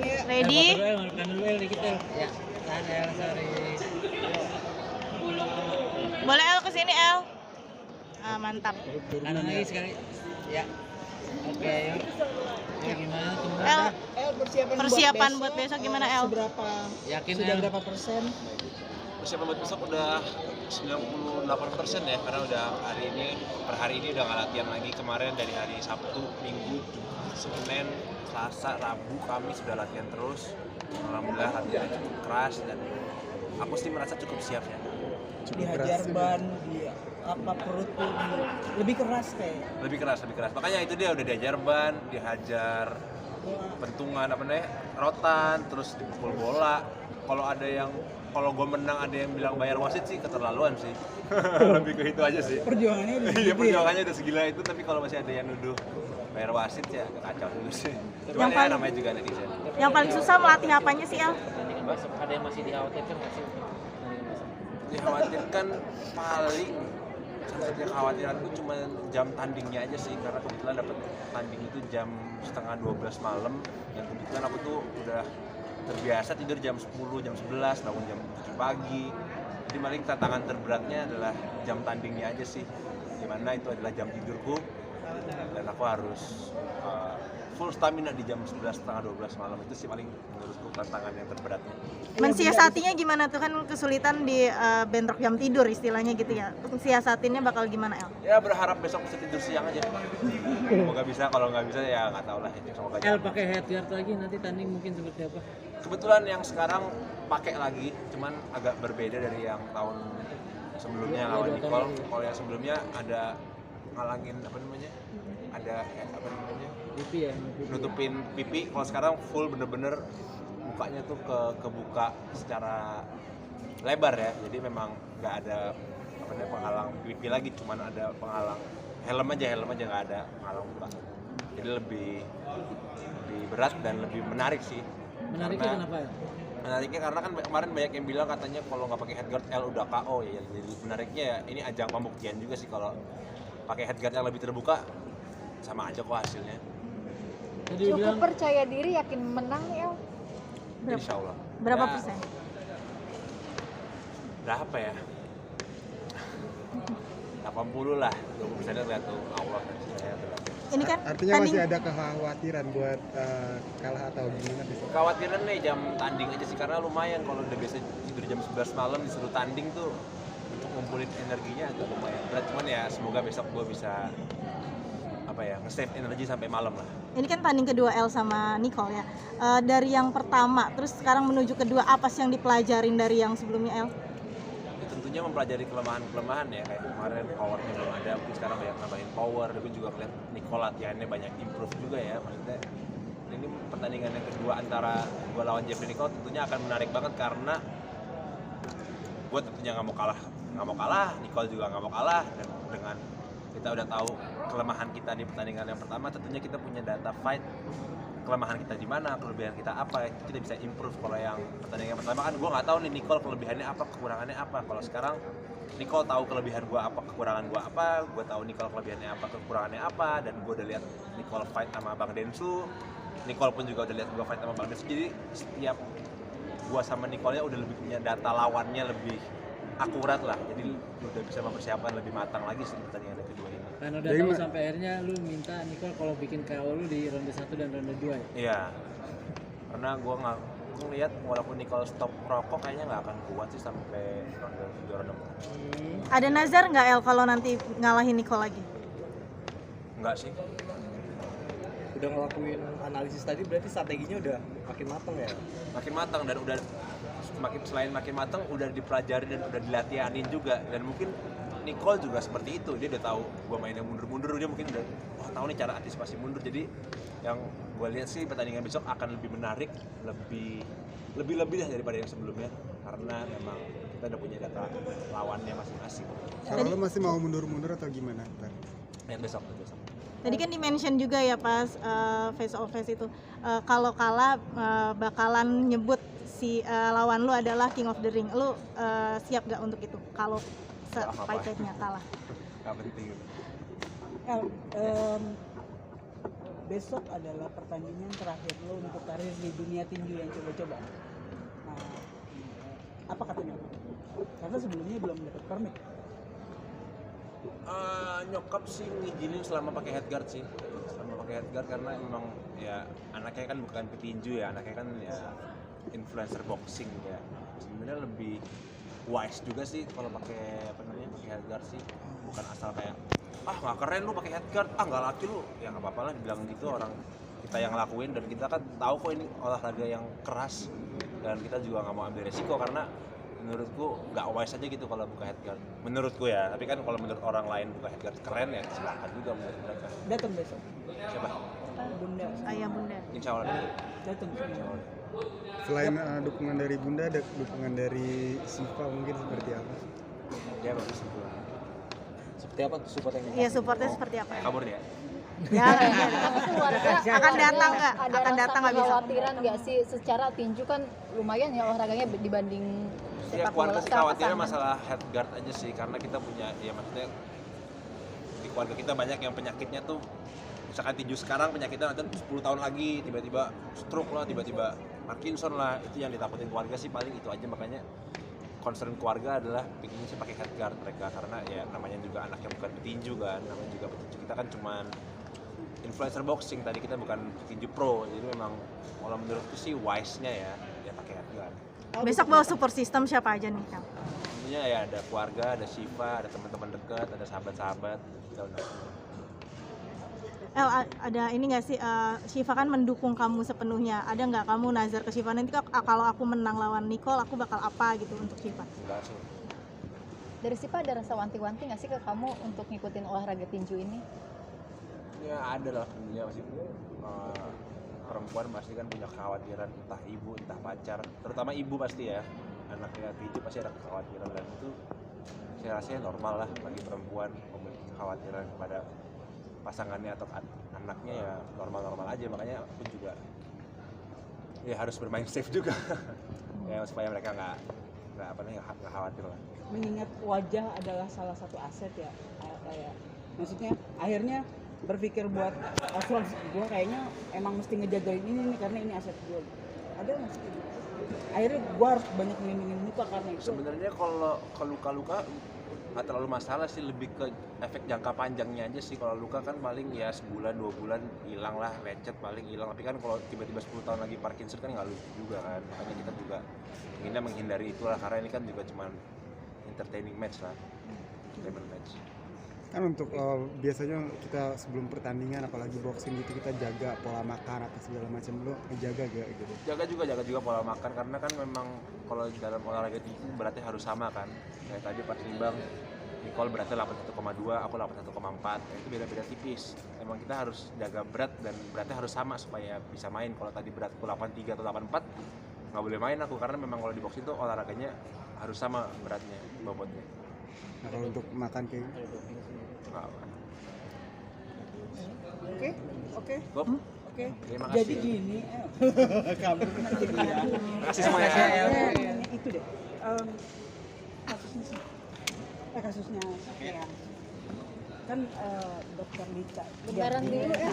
Ready? Makan dulu El dikit El. Ya, tahan El, sorry. Boleh El kesini El. Ah, mantap. Kanan lagi sekali. Ya. Oke, yuk. Ya gimana tuh? El, El persiapan buat besok gimana El? Seberapa? Yakin Sudah El? berapa persen? Persiapan buat besok udah 98% ya, karena udah per hari ini udah nggak latihan lagi. Kemarin dari hari Sabtu, Minggu, Senin, Selasa, Rabu, Kamis sudah latihan terus. Alhamdulillah latihannya cukup keras dan aku sih merasa cukup siap ya. Dihajar ban, di apa perut tuh lebih keras kayak. Lebih keras. Makanya itu dia udah dihajar ban, dihajar pentungan apa namanya, rotan, terus dipukul bola. Kalau gue menang ada yang bilang bayar wasit sih keterlaluan sih. Lebih ke itu aja sih. Perjuangannya udah Iya, perjuangannya udah segila itu, tapi kalau masih ada yang nuduh bayar wasit ya kacau dulu sih. Cuman ya namanya juga netizen. Yang paling susah melatih apanya sih El? Pertandingan besok ada yang masih dikhawatirkan nggak sih? Dikhawatirkan paling satu kekhawatiranku cuma jam tandingnya aja sih, karena kebetulan dapat tanding itu jam setengah 12 malam dan kebetulan aku tuh udah terbiasa tidur jam 10, jam 11, bangun jam 7 pagi. Jadi paling tantangan terberatnya adalah jam tandingnya aja sih, dimana itu adalah jam tidurku dan aku harus full stamina di jam 11, setengah 12 malam. Itu sih paling menurutku tantangan yang terberatnya. Mensiasatinya gimana tuh, kan kesulitan di bentrok jam tidur istilahnya gitu ya. Siasatinnya bakal gimana El? Ya berharap besok bisa tidur siang aja. Semoga bisa, kalau nggak bisa ya nggak tahu lah. Semoga El pakai headguard lagi, nanti tanding mungkin seperti apa? Kebetulan yang sekarang pakai lagi, cuman agak berbeda dari yang tahun sebelumnya lawan Nicole. Kalau yang sebelumnya ada ngalangin Pipi ya? nutupin pipi. Kalau sekarang full bener-bener mukanya tuh kebuka secara lebar ya. Jadi memang nggak ada penghalang pipi lagi, cuman ada penghalang helm aja nggak ada penghalang muka. Jadi lebih berat dan lebih menarik sih. Menariknya kenapa ya? Menariknya karena kan kemarin banyak yang bilang katanya kalau nggak pakai headguard L udah KO ya. Jadi menariknya ya ini ajang pembuktian juga sih, kalau pakai headguard yang lebih terbuka sama aja kok hasilnya. Tadi Cukup bilang percaya diri, yakin menang ya El? Insya Allah. Berapa Ya, persen? Berapa ya? 80 lah, 20% lihat tuh Allah. Ini kan Artinya tanding masih ada kekhawatiran buat kalah atau gimana besok? Kekhawatiran nih jam tanding aja sih, karena lumayan kalau udah biasa tidur jam 11 malam disuruh tanding tuh untuk ngumpulin energinya agak lumayan berat. Cuman ya semoga besok gue bisa nge-save energi sampai malam lah. ini kan tanding kedua El sama Nicole ya. Dari yang pertama terus sekarang menuju kedua, apa sih yang dipelajarin dari yang sebelumnya El? Ya, tentunya mempelajari kelemahan-kelemahan ya, kayak kemarin powernya belum ada, mungkin sekarang banyak nambahin power. Tapi juga ngeliat Nicole latihannya banyak improve juga ya. Maksudnya ini pertandingan yang kedua antara gue lawan Jeffrey Nicole tentunya akan menarik banget, karena gue tentunya nggak mau kalah, Nicole juga nggak mau kalah, dan dengan kita udah tahu kelemahan kita di pertandingan yang pertama, tentunya kita punya data fight kelemahan kita di mana, kelebihan kita apa, itu kita bisa improve. Kalau yang pertandingan pertama kan gue nggak tahu nih Nicole kelebihannya apa, kekurangannya apa. Kalau sekarang Nicole tahu kelebihan gue apa, kekurangan gue apa, gue tahu Nicole kelebihannya apa, kekurangannya apa, dan gue udah lihat Nicole fight sama Bang Densu, Nicole pun juga udah lihat gue fight sama Bang Densu. Jadi setiap gue sama Nicole udah lebih punya data lawannya lebih akurat lah, jadi udah bisa mempersiapkan lebih matang lagi sih pertandingan yang kedua ini. karena udah tahu sampai akhirnya lu minta Nicole kalau bikin KO lu di ronde 1 dan ronde 2 ya? Iya, karena gue ngeliat walaupun Nicole stop rokok kayaknya nggak akan kuat sih sampai ronde 3, ronde 4. Ada nazar nggak El kalau nanti ngalahin Nicole lagi? Enggak sih. Udah ngelakuin analisis tadi, berarti strateginya udah makin matang ya? Makin matang, dan udah selain makin matang udah dipelajari dan udah dilatihanin juga. Dan mungkin Nicole juga seperti itu, dia udah tahu gue mainnya mundur-mundur, dia mungkin udah tahu nih cara antisipasi mundur. Jadi yang gue lihat sih pertandingan besok akan lebih menarik, lebih lah daripada yang sebelumnya, karena memang kita udah punya data lawannya masing-masing. Kalau lo masih mau mundur-mundur atau gimana? Yang besok. Tadi kan di-mention juga ya pas face of face itu, kalau kalah bakalan nyebut si lawan lu adalah King of the Ring. Lu siap gak untuk itu kalau fight-nya kalah? Gak penting. El, besok adalah pertandingan terakhir lo untuk karir di dunia tinju yang coba-coba. Nah, apa katanya? Karena sebelumnya belum dapat permit. Nyokap sih ngizinin selama pakai headguard sih, selama pakai headguard karena emang ya anaknya kan bukan petinju ya, anaknya kan ya influencer boxing ya. Sebenarnya lebih wise juga sih kalau pakai apa namanya pakai headguard sih, bukan asal kayak nggak keren lu pakai headguard, nggak laki lu, ya nggak apa-apa lah dibilang gitu orang kita yang ngelakuin dan kita kan tahu kok ini olahraga yang keras dan kita juga nggak mau ambil resiko karena menurutku nggak wise aja gitu kalau buka headguard menurutku ya, tapi kan kalau menurut orang lain buka headguard keren ya silakan juga menurut mereka. Datang besok. Siapa? Bunda. Ayah bunda. Insya Allah Datang. Selain dukungan dari Bunda, ada dukungan dari Siva mungkin seperti apa? dia bagus itu. Seperti apa tuh support yang Iya, supportnya seperti apa? Kabur dia. Ya, Tapi keluarga akan datang nggak? ada Akan rasa datang nggak bisa? kekhawatiran nggak sih? Secara tinju kan lumayan ya olahraganya dibanding Ya sepak keluarga bola. sih Secara khawatirnya pasangan. masalah headguard aja sih karena kita punya ya maksudnya di keluarga kita banyak yang penyakitnya tuh misalkan tinju sekarang penyakitnya nanti 10 tahun lagi tiba-tiba stroke lah, tiba-tiba Parkinson lah, itu yang ditakutin keluarga sih paling itu aja. Makanya concern keluarga adalah pengennya sih pakai headguard mereka karena ya namanya juga anaknya bukan petinju kan, namanya juga petinju kita kan cuman influencer boxing, tadi kita bukan petinju pro, jadi memang kalau menurutku sih wise-nya ya pakai headguard. Besok bawa support system siapa aja nih, Kang? Tentunya ya ada keluarga, ada Shiva, ada teman-teman dekat, ada sahabat-sahabat, kita undang semua. Ada ini nggak sih, Shiva kan mendukung kamu sepenuhnya. Ada nggak kamu nazar ke Shiva nanti kalau aku menang lawan Nicole aku bakal apa gitu untuk Shiva? Enggak sih. Dari Sipa ada rasa wanti-wanti nggak sih ke kamu untuk ngikutin olahraga tinju ini? Ya ada lah tentunya pasti perempuan pasti kan punya kekhawatiran entah ibu entah pacar, terutama ibu pasti ya, anaknya tinju pasti ada kekhawatiran dan itu saya rasa normal lah bagi perempuan memiliki kekhawatiran kepada pasangannya atau anaknya, ya normal-normal aja. Makanya aku juga ya harus bermain safe juga ya supaya mereka nggak khawatir lah. Mengingat wajah adalah salah satu aset ya, kayak maksudnya akhirnya berpikir buat gue kayaknya emang mesti ngejagain ini nih karena ini aset gue. Ada nggak sih? Akhirnya gue harus banyak ngelindungin muka karena itu. Sebenarnya kalau luka-luka nggak terlalu masalah sih, lebih ke efek jangka panjangnya aja sih. Kalau luka kan paling ya sebulan 2 bulan hilang lah, lecet paling hilang. Tapi kan kalau tiba-tiba 10 tahun lagi Parkinson kan nggak lucu juga kan. Makanya kita juga inginnya menghindari itulah karena ini kan juga cuma entertaining match lah, entertainment match. Kan untuk biasanya kita sebelum pertandingan apalagi boxing gitu kita jaga pola makan atau segala macam, lo ngejaga gak gitu? Jaga juga pola makan karena kan memang kalau dalam olahraga itu beratnya harus sama kan. Kayak tadi pas timbang Nicole beratnya 81,2, aku 81,4, itu beda-beda tipis. Emang kita harus jaga berat dan beratnya harus sama supaya bisa main. Kalau tadi beratku 83 atau 84 nggak boleh main aku karena memang kalau di boxing itu olahraganya harus sama beratnya, bobotnya. Nah kalau untuk makan kayak Oke. Gop. Oke. Terima Jadi kasih. gini, kamu jadi ya. Terima kasih semua ya. Itu deh. Kasusnya ya. Kan dokter Lita. Lebaran dulu ya.